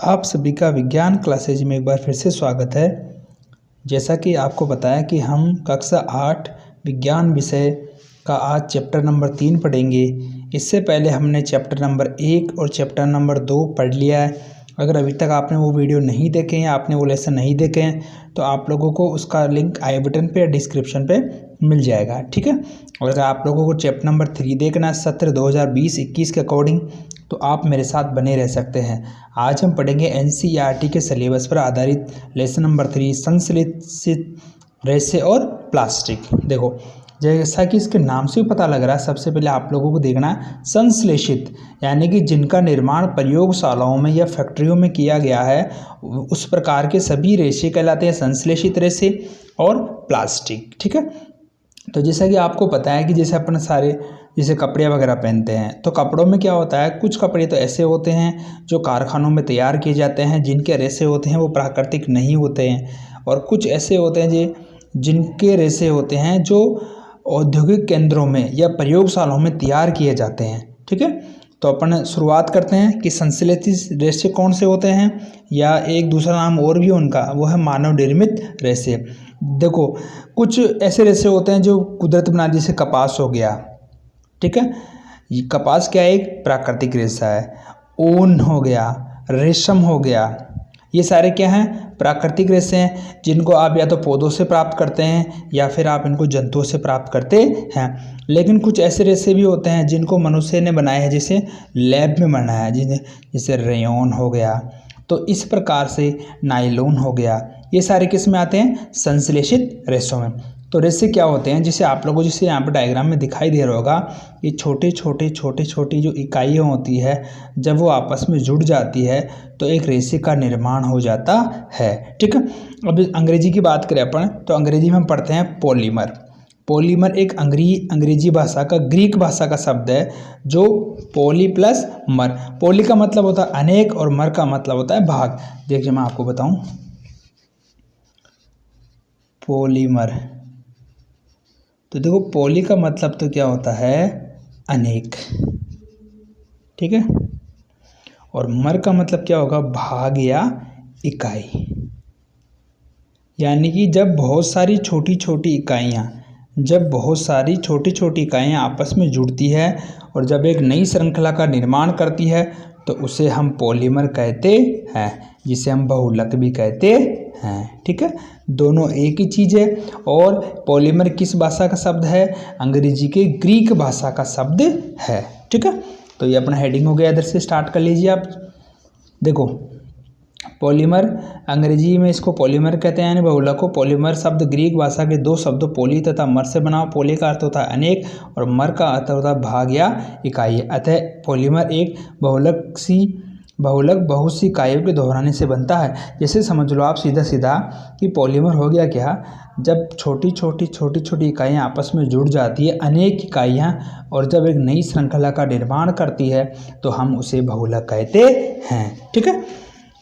आप सभी का विज्ञान क्लासेज में एक बार फिर से स्वागत है। जैसा कि आपको बताया कि हम कक्षा 8 विज्ञान विषय का आज चैप्टर नंबर 3 पढ़ेंगे। इससे पहले हमने चैप्टर नंबर 1 और चैप्टर नंबर 2 पढ़ लिया है। अगर अभी तक आपने वो वीडियो नहीं देखे हैं, आपने वो लेसन नहीं देखे हैं, तो आप लोगों को उसका लिंक आई बटन पे या डिस्क्रिप्शन पे मिल जाएगा, ठीक है। और अगर आप लोगों को चैप्टर नंबर 3 देखना है सत्र 2020-21 के अकॉर्डिंग, तो आप मेरे साथ बने रह सकते हैं। आज हम पढ़ेंगे एनसीईआरटी के सिलेबस पर आधारित लेसन नंबर 3 संश्लेषित रेशे और प्लास्टिक। देखो, जैसा कि इसके नाम से पता लग रहा है, सबसे पहले आप लोगों को देखना है संश्लेषित, यानी कि जिनका निर्माण प्रयोगशालाओं में या फैक्ट्रियों में किया गया है, उस प्रकार के सभी रेशे कहलाते हैं संश्लेषित रेशे और प्लास्टिक, ठीक है। तो जैसा कि आपको पता है कि जैसे अपन सारे जैसे कपड़े वगैरह पहनते हैं, तो कपड़ों में क्या होता है, कुछ कपड़े तो ऐसे होते हैं जो कारखानों में तैयार किए जाते हैं, जिनके रेशे होते हैं वो प्राकृतिक नहीं होते हैं, और कुछ ऐसे होते हैं जिनके रेशे होते हैं जो औद्योगिक केंद्रों में या प्रयोगशालाओं में तैयार किए जाते हैं, ठीक है। तो अपन शुरुआत करते हैं कि संश्लेषित रेशे कौन से होते हैं, या एक दूसरा नाम और भी उनका, वो है मानव निर्मित रेशे। देखो, कुछ ऐसे रेशे होते हैं जो कुदरत बना, जैसे कपास हो गया, ठीक है। ये कपास क्या है, एक प्राकृतिक रेशा है। ऊन हो गया, रेशम हो गया, ये सारे क्या हैं, प्राकृतिक रेशे हैं, जिनको आप या तो पौधों से प्राप्त करते हैं या फिर आप इनको जंतुओं से प्राप्त करते हैं। लेकिन कुछ ऐसे रेशे भी होते हैं जिनको मनुष्य ने बनाए हैं, जैसे लैब में बनाया है, जैसे रेयॉन हो गया, तो इस प्रकार से नायलॉन हो गया, ये सारे किस में आते हैं, संश्लेषित रेशों में। तो रेशे क्या होते हैं, जैसे आप लोगों को जैसे यहाँ पर डायग्राम में दिखाई दे रहा होगा, ये छोटे छोटी जो इकाइयाँ होती है, जब वो आपस में जुड़ जाती है तो एक रेशे का निर्माण हो जाता है, ठीक है। अब अंग्रेजी की बात करें अपन, तो अंग्रेजी में हम पढ़ते हैं पॉलीमर। पॉलीमर एक अंग्रेजी भाषा का, ग्रीक भाषा का शब्द है, जो पॉली प्लस मर, पॉली का मतलब होता है अनेक और मर का मतलब होता है भाग। देखिए मैं आपको बताऊं, पॉलीमर, तो देखो पॉली का मतलब तो क्या होता है, अनेक, ठीक है, और मर का मतलब क्या होगा, भाग या इकाई। यानी कि जब बहुत सारी छोटी छोटी इकाइयाँ आपस में जुड़ती है और जब एक नई श्रृंखला का निर्माण करती है, तो उसे हम पॉलीमर कहते हैं, जिसे हम बहुलक भी कहते हैं, ठीक है। दोनों एक ही चीज़ है। और पॉलीमर किस भाषा का शब्द है, अंग्रेजी के ग्रीक भाषा का शब्द है, ठीक है। तो ये अपना हेडिंग हो गया, इधर से स्टार्ट कर लीजिए आप। देखो, पॉलीमर अंग्रेजी में इसको पॉलीमर कहते हैं, यानी बहुलक को। पॉलीमर शब्द ग्रीक भाषा के दो शब्दों पॉली तथा मर से बना। पॉली का अर्थ होता है अनेक और मर का अर्थ होता है भाग या इकाई। अतः पॉलीमर एक बहुलक बहुत सी इकाइयों के दोहराने से बनता है। जैसे समझ लो आप सीधा कि पॉलीमर हो गया क्या, जब छोटी छोटी इकाइयाँ आपस में जुड़ जाती है, अनेक इकाइयाँ, और जब एक नई श्रृंखला का निर्माण करती है, तो हम उसे बहुलक कहते हैं, ठीक है।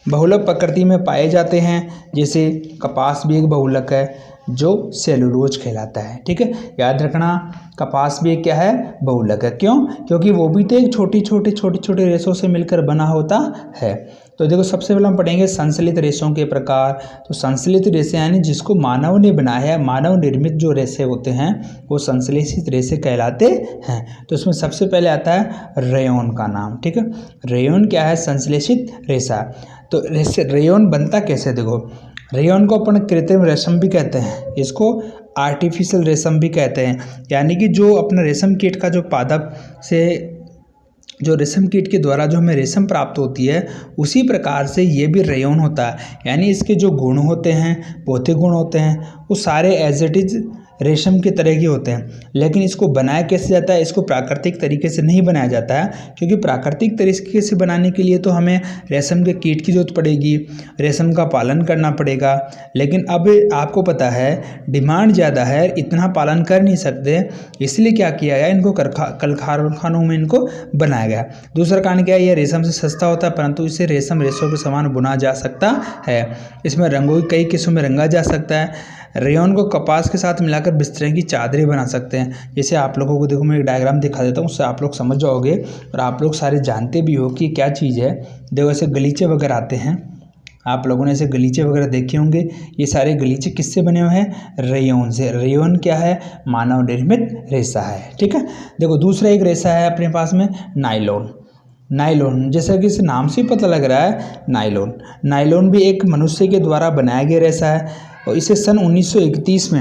बहुलक प्रकृति में पाए जाते हैं, जैसे कपास भी एक बहुलक है जो सेलुलोज कहलाता है, ठीक है। याद रखना, कपास भी एक क्या है, बहुलक है। क्यों? क्योंकि वो भी तो एक छोटे रेशों से मिलकर बना होता है। तो देखो, सबसे पहले हम पढ़ेंगे संश्लेषित रेशों के प्रकार। तो संश्लेषित रेशे यानी जिसको मानव ने बनाया है, मानव निर्मित जो रेशे होते हैं वो संश्लेषित रेशे कहलाते हैं। तो इसमें सबसे पहले आता है रेयॉन का नाम, ठीक है। रेयॉन क्या है, संश्लेषित रेशा। तो रेयॉन बनता कैसे, देखो, रेयॉन को अपन कृत्रिम रेशम भी कहते हैं, इसको आर्टिफिशियल रेशम भी कहते हैं। यानी कि जो अपना रेशम कीट का जो पादप से, जो रेशम कीट के द्वारा जो हमें रेशम प्राप्त होती है, उसी प्रकार से ये भी रेयॉन होता है। यानी इसके जो गुण होते हैं, भौतिक गुण होते हैं, वो सारे एज इट इज रेशम के तरह के होते हैं। लेकिन इसको बनाया कैसे जाता है, इसको प्राकृतिक तरीके से नहीं बनाया जाता है, क्योंकि प्राकृतिक तरीके से बनाने के लिए तो हमें रेशम के कीट की जरूरत पड़ेगी, रेशम का पालन करना पड़ेगा। लेकिन अब आपको पता है डिमांड ज़्यादा है, इतना पालन कर नहीं सकते, इसलिए क्या किया गया, इनको कल कारखानों में इनको बनाया गया। दूसरा कारण क्या है, यह रेशम से सस्ता होता है, परंतु इसे रेशम रेशों के समान बुना जा सकता है। इसमें रंगों की कई किस्मों में रंगा जा सकता है। रेयॉन को कपास के साथ मिलाकर बिस्तरे की चादरें बना सकते हैं। जैसे आप लोगों को देखो मैं एक डायग्राम दिखा देता हूँ, उससे आप लोग समझ जाओगे और आप लोग सारे जानते भी हो कि क्या चीज़ है। देखो ऐसे गलीचे वगैरह आते हैं, आप लोगों ने ऐसे गलीचे वगैरह देखे होंगे। ये सारे गलीचे किससे बने हुए हैं? रेयॉन से। रेयॉन क्या है? मानव निर्मित रेशा है। ठीक है। देखो दूसरा एक रेशा है अपने पास में नायलॉन। नायलॉन जैसा कि इस नाम से ही पता लग रहा है, नायलॉन। नायलॉन भी एक मनुष्य के द्वारा बनाया गया रेशा है और इसे सन 1931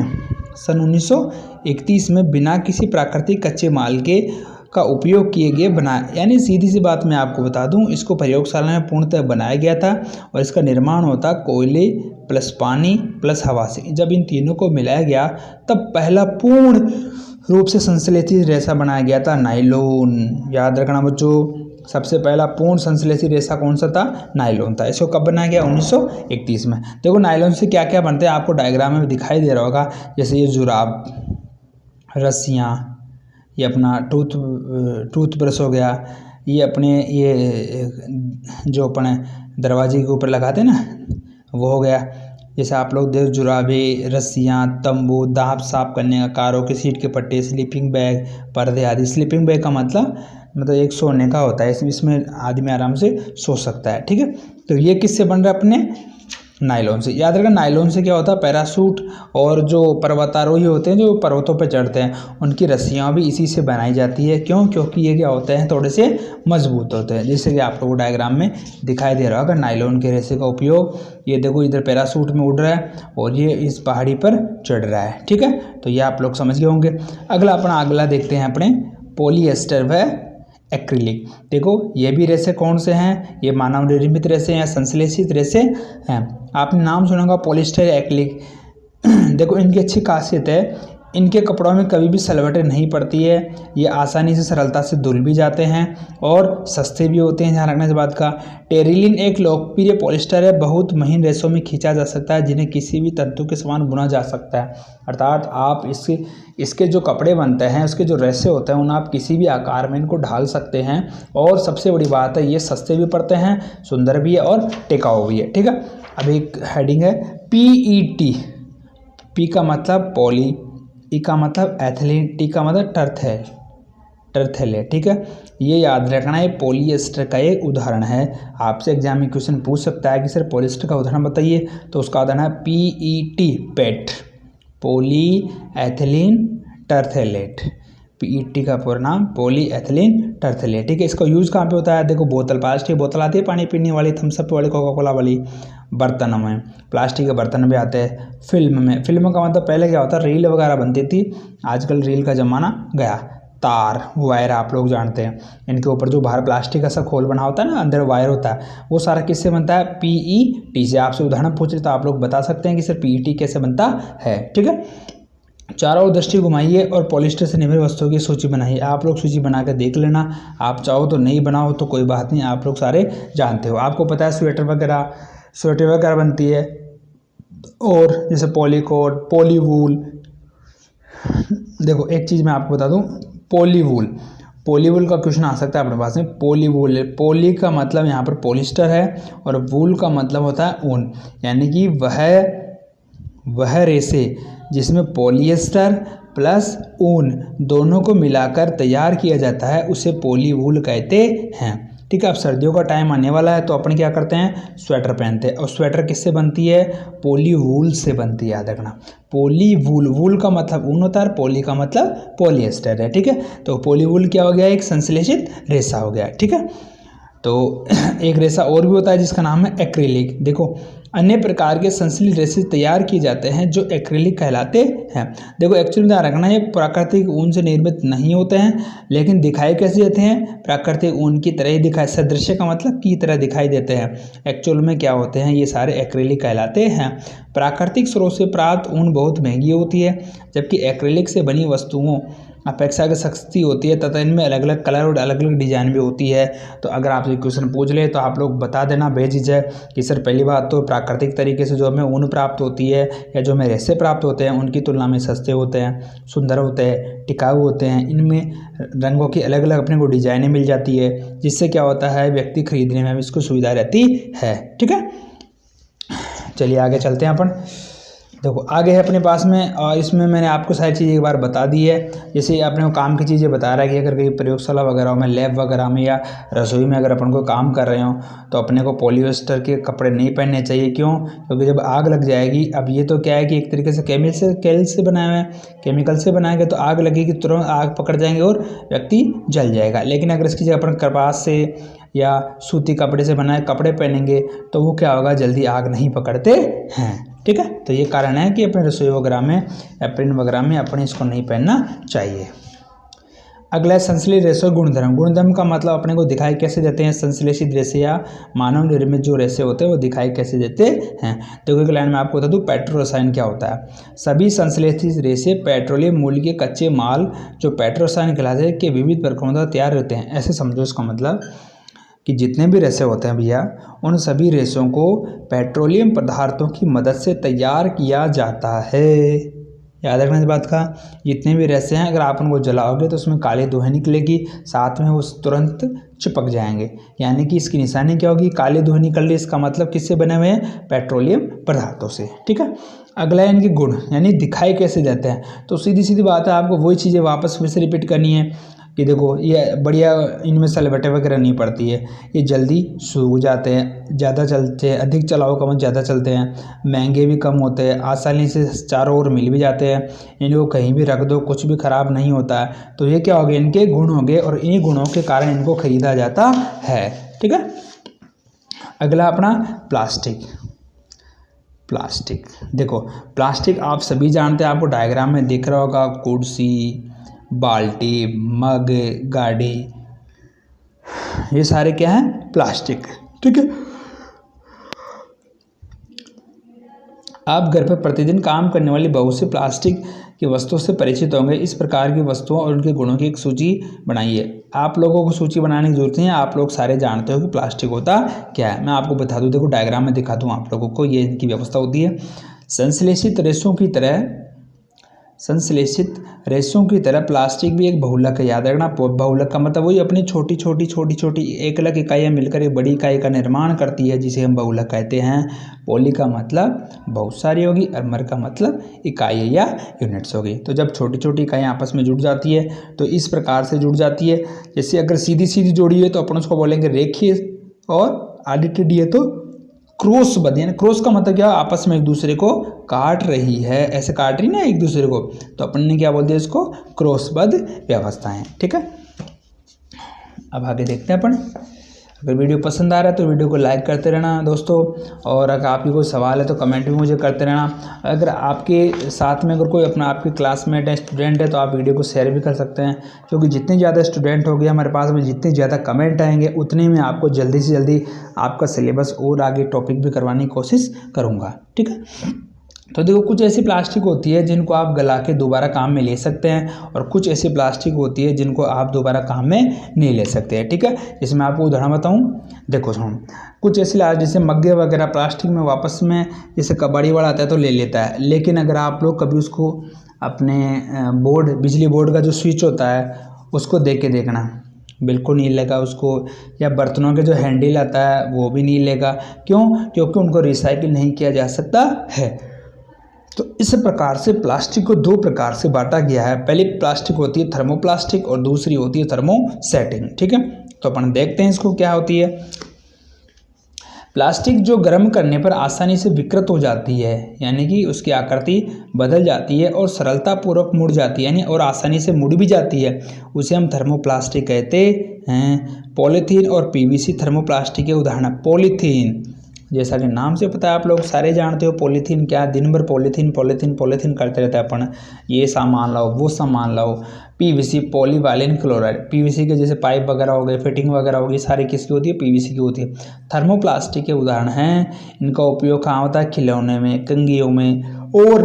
में बिना किसी प्राकृतिक कच्चे माल के का उपयोग किए गए बनाया, यानी सीधी सी बात मैं आपको बता दूं, इसको प्रयोगशाला में पूर्णतः बनाया गया था और इसका निर्माण होता कोयले प्लस पानी प्लस हवा से। जब इन तीनों को मिलाया गया तब पहला पूर्ण रूप से संश्लेषित रेशा बनाया गया था, नायलॉन। याद रखना बच्चों, सबसे पहला पूर्ण संश्लेषित रेशा कौन सा था? नायलॉन था। इसको कब बनाया गया? 1931 में। देखो नायलॉन से क्या क्या बनते हैं आपको डायग्राम में दिखाई दे रहा होगा। जैसे ये जुराब, रस्सियाँ, ये अपना टूथब्रश हो गया, ये अपने ये जो अपने दरवाजे के ऊपर लगाते हैं ना, वो हो गया। जैसे आप लोग देख, जुराबे, रस्सियाँ, तंबू, दांत साफ करने का, कारों के सीट के पट्टे, स्लीपिंग बैग, पर्दे आदि। स्लीपिंग बैग का मतलब एक सोने का होता है, इसमें आदमी आराम से सो सकता है। ठीक है। तो ये किससे बन रहा है? अपने नायलॉन से। याद रखना नायलॉन से क्या होता है? पैराशूट और जो पर्वतारोही होते हैं जो पर्वतों पर चढ़ते हैं, उनकी रस्सियाँ भी इसी से बनाई जाती है। क्यों? क्योंकि ये क्या होते हैं? थोड़े से मजबूत होते हैं। जैसे कि आप लोगों को डायग्राम में दिखाई दे रहा होगा नायलॉन के रेशे का उपयोग। ये देखो इधर पैराशूट में उड़ रहा है और ये इस पहाड़ी पर चढ़ रहा है। ठीक है। तो ये आप लोग समझ गए होंगे। अगला देखते हैं अपने पॉलिएस्टर व एक्रिलिक। देखो ये भी रेशे कौन से हैं? ये मानव निर्मित रेशे या संश्लेषित रेशे हैं। आपने नाम सुना होगा पॉलिएस्टर, एक्रिलिक। देखो इनकी अच्छी खासियत है, इनके कपड़ों में कभी भी सलवटें नहीं पड़ती है। ये आसानी से सरलता से धुल भी जाते हैं और सस्ते भी होते हैं। ध्यान रखना इस बात का। टेरिलिन एक लोकप्रिय पॉलिएस्टर है, बहुत महीन रेशों में खींचा जा सकता है जिन्हें किसी भी तंतु के समान बुना जा सकता है। अर्थात आप इसके जो कपड़े बनते हैं, उसके जो रेशे होते हैं, उन्हें आप किसी भी आकार में इनको ढाल सकते हैं। और सबसे बड़ी बात है, ये सस्ते भी पड़ते हैं, सुंदर भी है और टिकाऊ भी है। ठीक है। अब एक हेडिंग है PET। पी का मतलब पॉली, ई का मतलब एथिलीन, टी का मतलब टर्थेल है। ठीक है। ये याद रखना है, पॉलिएस्टर का एक उदाहरण है। आपसे एग्जाम में क्वेश्चन पूछ सकता है कि सर पॉलिएस्टर का उदाहरण बताइए, तो उसका उदाहरण है PET, पेट, पॉली एथिलीन टर्थेलेट। PET का पूरा नाम पॉली एथिलीन टर्थेलेट। ठीक है। इसका यूज़ कहाँ पे होता है? देखो बोतल, प्लास्टिक बोतल आती है पानी पीने वाली, थम्सअप वाली, कोका कोला वाली, बर्तनों में, प्लास्टिक के बर्तन भी आते हैं। फिल्म में, फिल्म का मतलब पहले क्या होता है? रील वगैरह बनती थी, आजकल रील का ज़माना गया। तार, वायर आप लोग जानते हैं, इनके ऊपर जो बाहर प्लास्टिक का सा खोल बना होता है ना, अंदर वायर होता है, वो सारा किससे बनता है? PET से। आपसे उदाहरण पूछ रहे तो आप लोग बता सकते हैं कि सर PET कैसे बनता है। ठीक है। चारों ओर दृष्टि घुमाइए और पॉलिएस्टर से निर्मित वस्तुओं की सूची बनाइए। आप लोग सूची बना कर देख लेना, आप चाहो तो नहीं बनाओ तो कोई बात नहीं, आप लोग सारे जानते हो। आपको पता है स्वेटर वगैरह बनती है, और जैसे पॉलीकोट, पॉलीवूल। देखो एक चीज़ मैं आपको बता दूं, पॉलीवूल का क्वेश्चन आ सकता है अपने पास में। पॉलीवूल, पॉली का मतलब यहाँ पर पॉलिएस्टर है और वूल का मतलब होता है ऊन, यानी कि वह रेशे जिसमें पॉलिएस्टर प्लस ऊन दोनों को मिलाकर तैयार किया जाता है, उसे पॉलीवूल कहते हैं। ठीक है। अब सर्दियों का टाइम आने वाला है तो अपन क्या करते हैं? स्वेटर पहनते हैं। और स्वेटर किससे बनती है? पॉलीवूल से बनती है। याद रखना, पॉलीवूल, वूल का मतलब ऊन होता है, पॉली का मतलब पॉलिएस्टर है। ठीक है। तो पॉलीवूल क्या हो गया? एक संश्लेषित रेशा हो गया। ठीक है। तो एक रेशा और भी होता है जिसका नाम है एक्रिलिक। देखो अन्य प्रकार के संश्लेषित रेशे तैयार किए जाते हैं जो एक्रिलिक कहलाते हैं। देखो एक्चुअली ध्यान रखना, ये प्राकृतिक ऊन से निर्मित नहीं होते हैं, लेकिन दिखाई कैसे देते हैं? प्राकृतिक ऊन की तरह ही दिखाई, सदृश्य का मतलब की तरह दिखाई देते हैं। एक्चुअल में क्या होते हैं? ये सारे एक्रिलिक कहलाते हैं। प्राकृतिक स्रोत से प्राप्त ऊन बहुत महंगी होती है, जबकि एक्रिलिक से बनी वस्तुओं अपेक्षाकृत सस्ती होती है तथा इनमें अलग अलग कलर और अलग अलग डिजाइन भी होती है। तो अगर आपसे क्वेश्चन पूछ ले तो आप लोग बता देना बेझिझक कि सर पहली बात तो प्राकृतिक तरीके से जो हमें ऊन प्राप्त होती है या जो हमें रेशे प्राप्त होते हैं उनकी तुलना में सस्ते होते हैं, सुंदर होते हैं, टिकाऊ होते हैं। इनमें रंगों की अलग अलग अपने को डिजाइनें मिल जाती है, जिससे क्या होता है व्यक्ति खरीदने में इसको सुविधा रहती है। ठीक है। चलिए आगे चलते हैं अपन। देखो आगे है अपने पास में, और इसमें मैंने आपको सारी चीज़ें एक बार बता दी है। जैसे अपने को काम की चीज़ें बता रहा है कि अगर कहीं प्रयोगशाला वगैरह में, लैब वगैरह में या रसोई में अगर अपन को काम कर रहे हो तो अपने को पॉलिएस्टर के कपड़े नहीं पहनने चाहिए। क्यों? क्योंकि जब आग लग जाएगी, अब ये तो क्या है कि एक तरीके से केमिकल से बनाया हुआ है, केमिकल से बनाएंगे तो आग लगेगी, तुरंत आग पकड़ जाएंगे और व्यक्ति जल जाएगा। लेकिन अगर इसकी जगह अपन कपास से या सूती कपड़े से बनाए कपड़े पहनेंगे तो वो क्या होगा, जल्दी आग नहीं पकड़ते हैं। ठीक है, तो ये कारण है कि अपने रसोई वगैरह में, एप्रिन वगैरह में अपने इसको नहीं पहनना चाहिए। अगला है संश्लेषित रेशे गुणधर्म। गुणधर्म का मतलब अपने को दिखाई कैसे देते हैं, संश्लेषित रेशे या मानव निर्मित जो रेशे होते हैं वो दिखाई कैसे देते हैं। देखो एक लाइन में आपको बता दूं, पेट्रो रसायन क्या होता है। सभी संश्लेषित रेशे पेट्रोलियम मूल के कच्चे माल जो पेट्रो रसायन कहलाते हैं के विविध प्रकारों द्वारा तैयार होते हैं। ऐसे समझो इसका मतलब कि जितने भी रेशे होते हैं भैया, उन सभी रेशों को पेट्रोलियम पदार्थों की मदद से तैयार किया जाता है। याद रखना इस बात का, जितने भी रेशे हैं अगर आप उनको जलाओगे तो उसमें काली धुएं निकलेगी, साथ में वो तुरंत चिपक जाएंगे। यानी कि इसकी निशानी क्या होगी, काली धुएं निकल रही, इसका मतलब किससे बने हुए हैं, पेट्रोलियम पदार्थों से। ठीक है, अगला है इनके गुण, यानी दिखाई कैसे देते हैं। तो सीधी सीधी बात है, आपको वही चीज़ें वापस फिर से रिपीट करनी है कि देखो ये बढ़िया, इनमें सलवटें वगैरह नहीं पड़ती है, ये जल्दी सूख जाते हैं, ज़्यादा चलते हैं, अधिक चलाओ कम ज़्यादा चलते हैं, महंगे भी कम होते हैं, आसानी से चारों ओर मिल भी जाते हैं, इनको कहीं भी रख दो कुछ भी ख़राब नहीं होता है। तो ये क्या हो गए, इनके गुण हो गए, और इन्हीं गुणों के कारण इनको खरीदा जाता है। ठीक है, अगला अपना प्लास्टिक। प्लास्टिक देखो, प्लास्टिक आप सभी जानते हैं, आपको डायग्राम में दिख रहा होगा, कुर्सी, बाल्टी, मग, गाड़ी, ये सारे क्या हैं, प्लास्टिक। ठीक है, आप घर पर प्रतिदिन काम करने वाली बहुत सी प्लास्टिक की वस्तुओं से परिचित होंगे। इस प्रकार की वस्तुओं और उनके गुणों की एक सूची बनाइए। आप लोगों को सूची बनाने की जरूरत नहीं है, आप लोग सारे जानते हो कि प्लास्टिक होता क्या है। मैं आपको बता दूं, देखो डायग्राम में दिखा दूं आप लोगों को, ये इनकी व्यवस्था होती है। संश्लेषित रेशों की तरह प्लास्टिक भी एक बहुलक है। याद रखना, बहुलक का मतलब वही अपनी छोटी छोटी एकलक इकाइयाँ मिलकर एक बड़ी इकाई का निर्माण करती है, जिसे हम बहुलक कहते हैं। पॉली का मतलब बहुत सारी होगी, और मर का मतलब इकाई या यूनिट्स होगी। तो जब छोटी छोटी इकाइयाँ आपस में जुड़ जाती है तो इस प्रकार से जुड़ जाती है। जैसे अगर सीधी सीधी जोड़ी है तो अपन उसको बोलेंगे रेखीय, और आडी टेढ़ी है तो क्रॉसबद्ध। यानी क्रॉस का मतलब क्या, आपस में एक दूसरे को काट रही है, ऐसे काट रही ना एक दूसरे को, तो अपन ने क्या बोल दिया इसको, क्रॉसबद्ध व्यवस्थाएं। ठीक है, अब आगे देखते हैं अपन। अगर वीडियो पसंद आ रहा है तो वीडियो को लाइक करते रहना दोस्तों, और अगर आपकी कोई सवाल है तो कमेंट भी मुझे करते रहना। अगर आपके साथ में अगर कोई अपना आपके क्लासमेट है, स्टूडेंट है, तो आप वीडियो को शेयर भी कर सकते हैं, क्योंकि जितने ज़्यादा स्टूडेंट हो गए हमारे पास में, जितने ज़्यादा कमेंट आएंगे उतने में आपको जल्दी से जल्दी आपका सिलेबस और आगे टॉपिक भी करवाने की कोशिश करूँगा। ठीक है, तो देखो कुछ ऐसी प्लास्टिक होती है जिनको आप गला के दोबारा काम में ले सकते हैं, और कुछ ऐसी प्लास्टिक होती है जिनको आप दोबारा काम में नहीं ले सकते हैं। ठीक है, जैसे मैं आपको उदाहरण बताऊं, देखो सुनो, कुछ ऐसी जैसे मग्गे वगैरह प्लास्टिक में वापस में जैसे कबाड़ी वाला आता है तो ले लेता है, लेकिन अगर आप लोग कभी उसको अपने बोर्ड, बिजली बोर्ड का जो स्विच होता है उसको देख के देखना, बिल्कुल नहीं लेगा उसको। या बर्तनों के जो हैंडल आता है वो भी नहीं लेगा। क्यों? क्योंकि उनको रिसाइकिल नहीं किया जा सकता है। तो इस प्रकार से प्लास्टिक को दो प्रकार से बांटा गया है। पहली प्लास्टिक होती है थर्मोप्लास्टिक, और दूसरी होती है थर्मोसेटिंग। ठीक है, तो अपन देखते हैं इसको क्या होती है। प्लास्टिक जो गर्म करने पर आसानी से विकृत हो जाती है, यानी कि उसकी आकृति बदल जाती है और सरलतापूर्वक मुड़ जाती है, यानी और आसानी से मुड़ भी जाती है, उसे हम थर्मोप्लास्टिक कहते हैं। पॉलीथीन और पीवीसी थर्मोप्लास्टिक के उदाहरण। पॉलीथीन, जैसा कि नाम से पता है, आप लोग सारे जानते हो पॉलीथीन क्या, दिन भर पॉलीथीन पॉलीथीन पॉलीथीन करते रहते हैं अपन, ये सामान लाओ वो सामान लाओ। पीवीसी, पॉलीवाइलिन क्लोराइड, पीवीसी के जैसे पाइप वगैरह हो गए, फिटिंग वगैरह हो गई, सारी किसकी होती है, पीवीसी की होती है। थर्मोप्लास्टिक के उदाहरण हैं। इनका उपयोग कहाँ होता है, खिलौने में, कंघियों में, और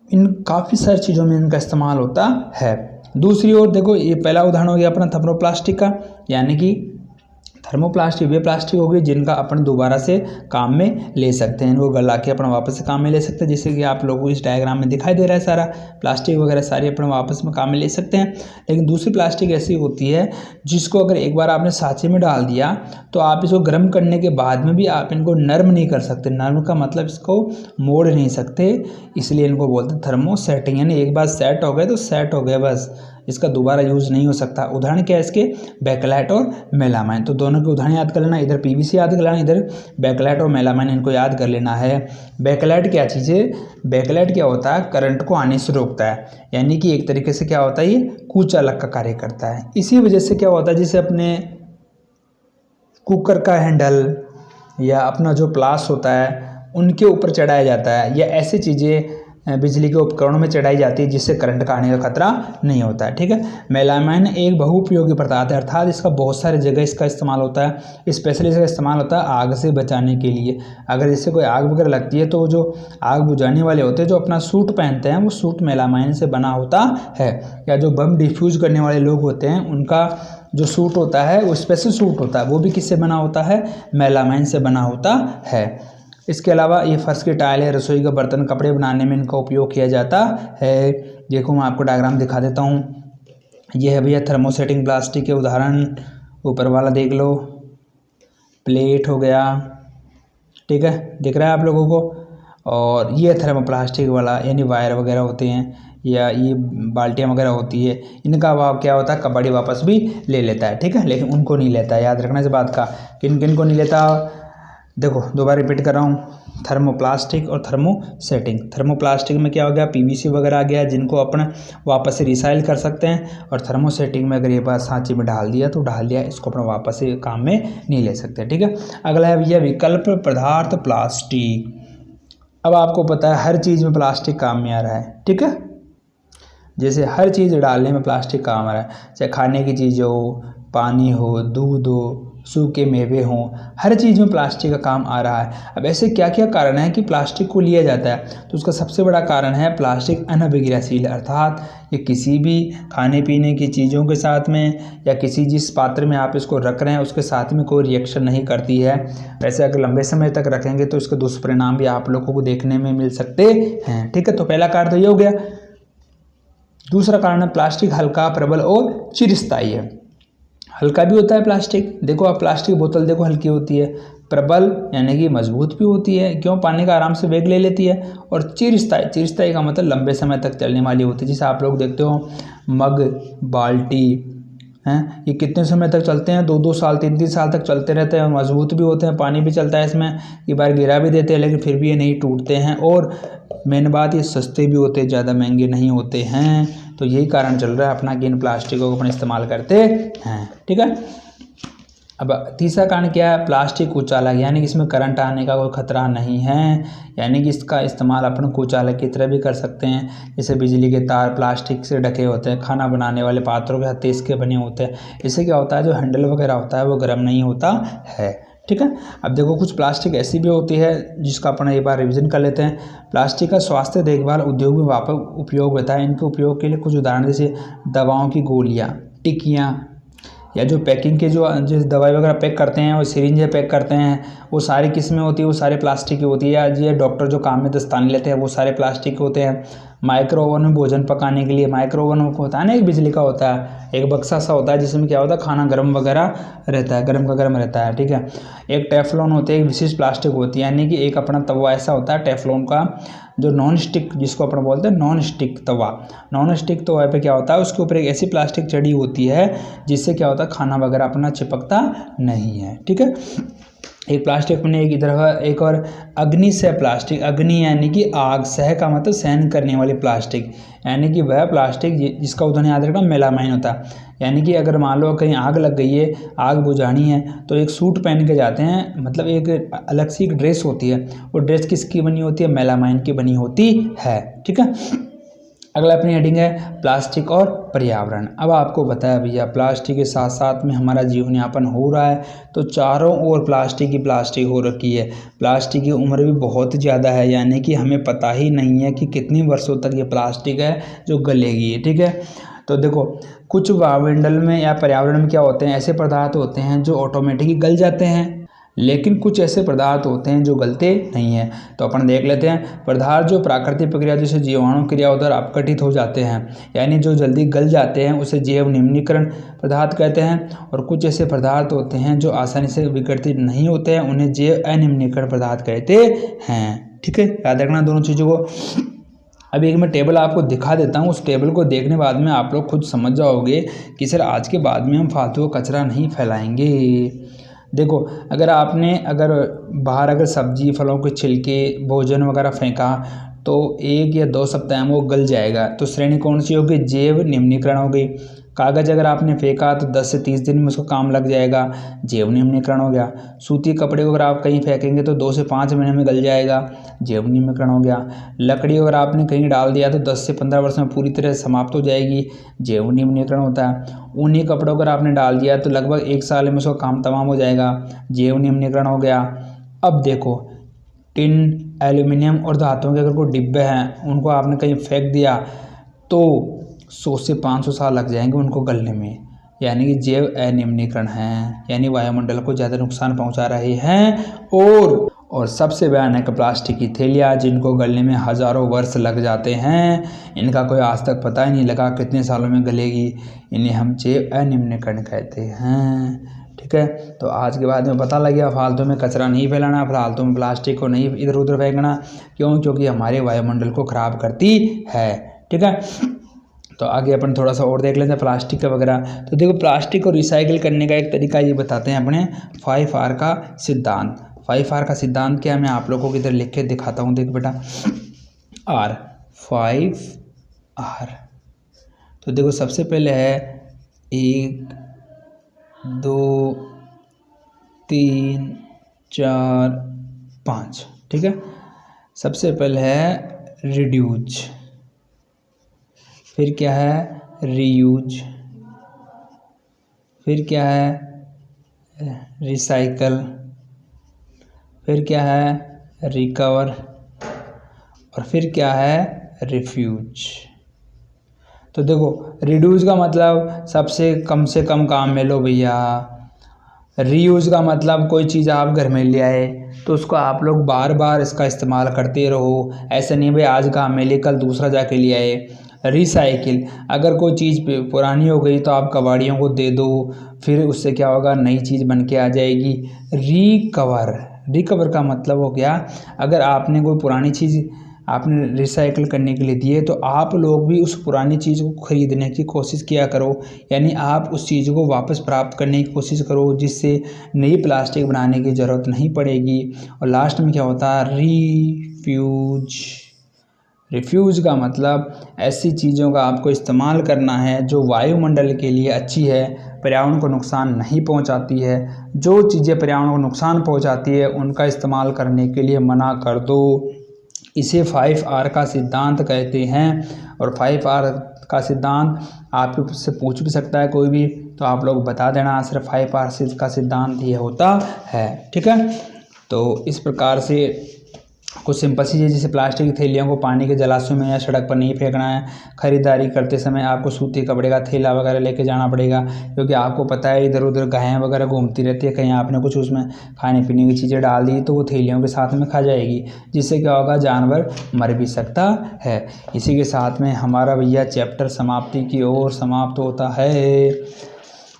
इन काफ़ी सारी चीज़ों में इनका इस्तेमाल होता है। दूसरी ओर देखो, ये पहला उदाहरण हो गया अपना थर्मोप्लास्टिक का, यानी कि थर्मोप्लास्टिक वे प्लास्टिक हो गई जिनका अपन दोबारा से काम में ले सकते हैं, इनको गला के अपन वापस से काम में ले सकते हैं, जैसे कि आप लोगों को इस डायग्राम में दिखाई दे रहा है। सारा प्लास्टिक वगैरह सारी अपन वापस में काम में ले सकते हैं। लेकिन दूसरी प्लास्टिक ऐसी होती है जिसको अगर एक बार आपने सांचे में डाल दिया तो आप इसको गर्म करने के बाद में भी आप इनको नर्म नहीं कर सकते। नर्म का मतलब इसको मोड़ नहीं सकते, इसलिए इनको बोलते हैं थर्मोसेटिंग, यानी एक बार सेट हो गए तो सेट हो गए बस, इसका दोबारा यूज़ नहीं हो सकता। उदाहरण क्या है इसके, बेकलाइट और मेलामाइन। तो दोनों के उदाहरण याद कर लेना, इधर पीवीसी याद कर लेना, इधर बेकलाइट और मेलामाइन, इनको याद कर लेना है। बेकलाइट क्या चीज़ है, बेकलाइट क्या होता है, करंट को आने से रोकता है, यानी कि एक तरीके से क्या होता है, ये कुचालक का कार्य करता है। इसी वजह से क्या होता है, जैसे अपने कुकर का हैंडल या अपना जो प्लास होता है उनके ऊपर चढ़ाया जाता है, या ऐसी चीज़ें बिजली के उपकरणों में चढ़ाई जाती है जिससे करंट का आने का खतरा नहीं होता है। ठीक है, मेलामाइन एक बहुउपयोगी पदार्थ है, अर्थात इसका बहुत सारी जगह इसका इस्तेमाल होता है। स्पेशली इसका इस्तेमाल होता है आग से बचाने के लिए। अगर इससे कोई आग वगैरह लगती है तो जो आग बुझाने वाले होते हैं जो अपना सूट पहनते हैं वो सूट मेलामाइन से बना होता है, या जो बम डिफ्यूज़ करने वाले लोग होते हैं उनका जो सूट होता है वो स्पेशल सूट होता है, वो भी किससे बना होता है, मेलामाइन से बना होता है। इसके अलावा ये फर्श की टाइलें, रसोई का बर्तन, कपड़े बनाने में इनका उपयोग किया जाता है। देखो मैं आपको डायग्राम दिखा देता हूँ, ये है भैया थर्मोसेटिंग प्लास्टिक के उदाहरण, ऊपर वाला देख लो, प्लेट हो गया, ठीक है, दिख रहा है आप लोगों को। और ये थर्मोप्लास्टिक वाला, यानी वायर वगैरह होते हैं या ये बाल्टियाँ वगैरह होती है, इनका भाव क्या होता है, कबाड़ी वापस भी ले लेता है। ठीक है, लेकिन उनको नहीं लेता है, याद रखना इस बात का, किन किन को नहीं लेता। देखो दोबारा रिपीट कर रहा हूँ, थर्मोप्लास्टिक और थर्मोसेटिंग। थर्मोप्लास्टिक में क्या हो गया, पीवीसी वगैरह आ गया जिनको अपन वापस से रिसाइल कर सकते हैं, और थर्मोसेटिंग में अगर ये बात सांचे में डाल दिया तो डाल दिया, इसको अपन वापस से काम में नहीं ले सकते। ठीक है, अगला है भैया विकल्प पदार्थ प्लास्टिक। अब आपको पता है हर चीज़ में प्लास्टिक काम में आ रहा है। ठीक है, जैसे हर चीज़ डालने में प्लास्टिक काम आ रहा है, चाहे खाने की चीज़ हो, पानी हो, दूध हो, सूखे मेवे हों, हर चीज़ में प्लास्टिक का काम आ रहा है। अब ऐसे क्या क्या कारण है कि प्लास्टिक को लिया जाता है, तो उसका सबसे बड़ा कारण है प्लास्टिक अनअभिक्रियाशील, अर्थात ये किसी भी खाने पीने की चीज़ों के साथ में या किसी जिस पात्र में आप इसको रख रहे हैं उसके साथ में कोई रिएक्शन नहीं करती है। वैसे अगर लंबे समय तक रखेंगे तो इसके दुष्परिणाम भी आप लोगों को देखने में मिल सकते हैं। ठीक है, तो पहला कारण तो ये हो गया। दूसरा कारण है प्लास्टिक हल्का, प्रबल और चिरस्थायी है। हल्का भी होता है प्लास्टिक, देखो आप प्लास्टिक बोतल देखो हल्की होती है, प्रबल यानी कि मजबूत भी होती है, क्यों, पानी का आराम से वेग ले लेती है, और चिरस्थायी, चिरस्थायी का मतलब लंबे समय तक चलने वाली होती है। जैसे आप लोग देखते हो मग, बाल्टी हैं, ये कितने समय तक चलते हैं, 2-2 साल 3-3 साल तक चलते रहते हैं, मजबूत भी होते हैं, पानी भी चलता है इसमें, ये बार गिरा भी देते हैं लेकिन फिर भी ये नहीं टूटते हैं, और मेन बात ये सस्ते भी होते हैं, ज़्यादा महंगे नहीं होते हैं। तो यही कारण चल रहा है अपना कि इन प्लास्टिकों को अपन इस्तेमाल करते हैं। ठीक है, अब तीसरा कारण क्या है, प्लास्टिक कुचालक, यानी कि इसमें करंट आने का कोई खतरा नहीं है, यानी कि इसका इस्तेमाल अपन कुचालक की तरह भी कर सकते हैं। जैसे बिजली के तार प्लास्टिक से ढके होते हैं, खाना बनाने वाले पात्रों के हत्थे इसके बने होते हैं, इससे क्या होता है जो हैंडल वगैरह होता है वो गर्म नहीं होता है। ठीक है, अब देखो कुछ प्लास्टिक ऐसी भी होती है जिसका अपन एक बार रिवीजन कर लेते हैं। प्लास्टिक का स्वास्थ्य देखभाल उद्योग में व्यापक उपयोग होता है। इनके उपयोग के लिए कुछ उदाहरण जैसे दवाओं की गोलियाँ, टिकियाँ, या जो पैकिंग के जो दवाई वगैरह पैक करते हैं और सिरिंजें पैक करते हैं, वो सारी किस्में होती है, वो सारे प्लास्टिक की होती है। या ये डॉक्टर जो काम में दस्ताने लेते हैं वो सारे प्लास्टिक के होते हैं। माइक्रो ओवन में भोजन पकाने के लिए, माइक्रो ओवन होता है ना, एक बिजली का होता है, एक बक्सा सा होता है जिसमें क्या होता है खाना गर्म वगैरह रहता है, गर्म का गर्म रहता है। ठीक है, एक टेफ्लॉन होती है, एक विशिष्ट प्लास्टिक होती है, यानी कि एक अपना तवा ऐसा होता है टेफ्लॉन का जो नॉन स्टिक, जिसको अपन बोलते हैं नॉन स्टिक तवा। नॉन स्टिक तवा पे क्या होता है, उसके ऊपर एक ऐसी प्लास्टिक चढ़ी होती है जिससे क्या होता है खाना वगैरह अपना चिपकता नहीं है। ठीक है, एक प्लास्टिक अपने एक इधर है, एक और अग्नि सह प्लास्टिक। अग्नि यानी कि आग, सह का मतलब सहन करने वाली प्लास्टिक, यानी कि वह प्लास्टिक जिसका उदाहरण याद रखना मेलामाइन होता है। यानी कि अगर मान लो कहीं आग लग गई है, आग बुझानी है, तो एक सूट पहन के जाते हैं, मतलब एक अलग सी एक ड्रेस होती है, वो ड्रेस किसकी बनी होती है, मेलामाइन की बनी होती है। ठीक है, अगला अपनी हेडिंग है प्लास्टिक और पर्यावरण। अब आपको बताया भैया प्लास्टिक के साथ साथ में हमारा जीवन यापन हो रहा है, तो चारों ओर प्लास्टिक ही प्लास्टिक हो रखी है। प्लास्टिक की उम्र भी बहुत ज़्यादा है, यानी कि हमें पता ही नहीं है कि कितनी वर्षों तक ये प्लास्टिक है जो गलेगी। ठीक है, तो देखो कुछ वायुमंडल में या पर्यावरण में क्या होते हैं, ऐसे पदार्थ होते हैं जो ऑटोमेटिकली गल जाते हैं, लेकिन कुछ ऐसे पदार्थ होते हैं जो गलते नहीं हैं। तो अपन देख लेते हैं। पदार्थ जो प्राकृतिक प्रक्रिया जैसे जीवाणु क्रिया उधर अपघटित हो जाते हैं, यानी जो जल्दी गल जाते हैं, उसे जैव निम्नीकरण पदार्थ कहते हैं। और कुछ ऐसे पदार्थ होते हैं जो आसानी से विघटित नहीं होते हैं, उन्हें जैव अनिम्नीकरण पदार्थ कहते हैं। ठीक है, याद रखना दोनों चीज़ों को। अभी एक मैं टेबल आपको दिखा देता हूँ, उस टेबल को देखने बाद में आप लोग खुद समझ जाओगे कि सर आज के बाद में हम फालतू कचरा नहीं फैलाएंगे। देखो अगर बाहर अगर सब्जी फलों के छिलके भोजन वगैरह फेंका तो 1 या 2 सप्ताह में वो गल जाएगा। तो श्रेणी कौन सी होगी, जैव निम्नीकरण हो गई। कागज़ अगर आपने फेंका तो 10 से 30 दिन में उसको काम लग जाएगा, जैव निम्नीकरण हो गया। सूती कपड़े को अगर आप कहीं फेंकेंगे तो 2 से 5 महीने में गल जाएगा, जैव निम्नीकरण हो गया। लकड़ी अगर आपने कहीं डाल दिया तो 10 से 15 वर्ष में पूरी तरह समाप्त हो जाएगी, जैव निम्नीकरण होता है। ऊनी कपड़ों अगर आपने डाल दिया तो लगभग 1 साल में उसका काम तमाम हो जाएगा, जैव निम्नीकरण हो गया। अब देखो टिन, एल्यूमिनियम और धातुओं के अगर कोई डिब्बे हैं, उनको आपने कहीं फेंक दिया तो 100 से 500 साल लग जाएंगे उनको गलने में, यानी कि जैव अनिम्नीकरण है, यानी वायुमंडल को ज़्यादा नुकसान पहुंचा रहे हैं। और सबसे भयानक प्लास्टिक की थैलियाँ, जिनको गलने में हज़ारों वर्ष लग जाते हैं, इनका कोई आज तक पता ही नहीं लगा कितने सालों में गलेगी, इन्हें हम जैव अनिम्नीकरण कहते हैं। ठीक है, तो आज के बाद में पता लग गया फालतू में कचरा नहीं फैलाना, फालतू में प्लास्टिक को नहीं इधर उधर फेंकना। क्यों? क्योंकि हमारे वायुमंडल को ख़राब करती है। ठीक है, तो आगे अपन थोड़ा सा और देख लेते हैं प्लास्टिक का वगैरह। तो देखो प्लास्टिक को रिसाइकिल करने का एक तरीका ये बताते हैं अपने 5R का सिद्धांत। 5R का सिद्धांत क्या है, मैं आप लोगों को इधर लिख के दिखाता हूँ। देख बेटा, R 5R। तो देखो सबसे पहले है 1 2 3 4 5। ठीक है, सबसे पहले है रिड्यूज, फिर क्या है रीयूज, फिर क्या है रिसाइकल, फिर क्या है रिकवर, और फिर क्या है रिफ्यूज। तो देखो रिड्यूस का मतलब सबसे कम काम में लो भैया। रीयूज़ का मतलब कोई चीज़ आप घर में ले आए तो उसको आप लोग बार बार इसका इस्तेमाल करते रहो, ऐसे नहीं भाई आज काम में ले कल दूसरा जाके ले आए। रिसाइकिल, अगर कोई चीज़ पुरानी हो गई तो आप कबाड़ियों को दे दो, फिर उससे क्या होगा नई चीज़ बन के आ जाएगी। रिकवर का मतलब हो गया अगर आपने कोई पुरानी चीज़ आपने रिसाइकिल करने के लिए दिए तो आप लोग भी उस पुरानी चीज़ को ख़रीदने की कोशिश किया करो, यानी आप उस चीज़ को वापस प्राप्त करने की कोशिश करो जिससे नई प्लास्टिक बनाने की ज़रूरत नहीं पड़ेगी। और लास्ट में क्या होता है रिफ्यूज का मतलब ऐसी चीज़ों का आपको इस्तेमाल करना है जो वायुमंडल के लिए अच्छी है, पर्यावरण को नुकसान नहीं पहुंचाती है। जो चीज़ें पर्यावरण को नुकसान पहुंचाती है उनका इस्तेमाल करने के लिए मना कर दो। इसे 5R का सिद्धांत कहते हैं। और 5R का सिद्धांत आपसे पूछ भी सकता है कोई भी, तो आप लोग बता देना सिर्फ 5R का सिद्धांत ये होता है। ठीक है, तो इस प्रकार से कुछ सिंपल सी चीज़, जैसे प्लास्टिक की थैलियों को पानी के जलाशयों में या सड़क पर नहीं फेंकना है। खरीदारी करते समय आपको सूती कपड़े का थैला वगैरह लेके जाना पड़ेगा, क्योंकि आपको पता है इधर उधर गायें वगैरह घूमती रहती है, कहीं आपने कुछ उसमें खाने पीने की चीज़ें डाल दी तो वो थैलियों के साथ में खा जाएगी, जिससे क्या होगा जानवर मर भी सकता है। इसी के साथ में हमारा भैया चैप्टर समाप्ति की ओर समाप्त होता है।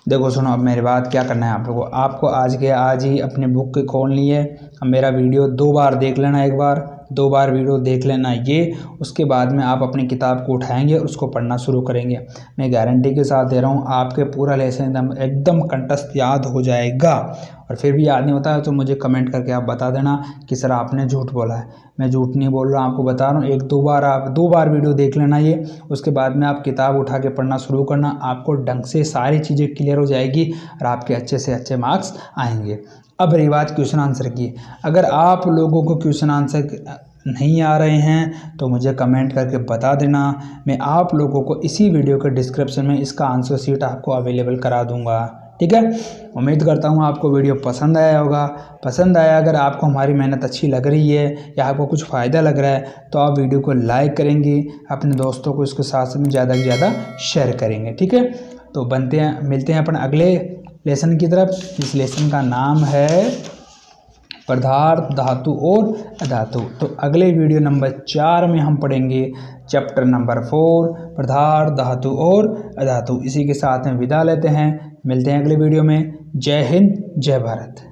देखो सुनो, अब मेरी बात क्या करना है आप लोगों को, आपको आज ही अपने बुक के खोलनी है। अब मेरा वीडियो 2 बार देख लेना, 1 बार 2 बार वीडियो देख लेना ये, उसके बाद में आप अपनी किताब को उठाएंगे और उसको पढ़ना शुरू करेंगे। मैं गारंटी के साथ दे रहा हूँ आपके पूरा लेसन एकदम कंठस्थ याद हो जाएगा। और फिर भी याद नहीं होता है तो मुझे कमेंट करके आप बता देना कि सर आपने झूठ बोला है। मैं झूठ नहीं बोल रहा, आपको बता रहा हूँ। 1-2 बार आप 2 बार वीडियो देख लेना ये, उसके बाद में आप किताब उठा के पढ़ना शुरू करना, आपको ढंग से सारी चीज़ें क्लियर हो जाएगी और आपके अच्छे से अच्छे मार्क्स आएंगे। अब रही बात क्वेश्चन आंसर की, अगर आप लोगों को क्वेश्चन आंसर नहीं आ रहे हैं तो मुझे कमेंट करके बता देना। मैं आप लोगों को इसी वीडियो के डिस्क्रिप्शन में इसका आंसर शीट आपको अवेलेबल करा दूंगा। ठीक है। उम्मीद करता हूँ आपको वीडियो पसंद आया होगा। पसंद आया अगर आपको हमारी मेहनत अच्छी लग रही है या आपको कुछ फ़ायदा लग रहा है तो आप वीडियो को लाइक करेंगे, अपने दोस्तों को इसके साथ में ज़्यादा से ज़्यादा शेयर करेंगे। ठीक है, तो मिलते हैं अपन अगले लेसन की तरफ। इस लेसन का नाम है पदार्थ, धातु और अधातु। तो अगले वीडियो नंबर 4 में हम पढ़ेंगे चैप्टर नंबर 4 पदार्थ, धातु और अधातु। इसी के साथ में विदा लेते हैं, मिलते हैं अगले वीडियो में। जय हिंद, जय भारत।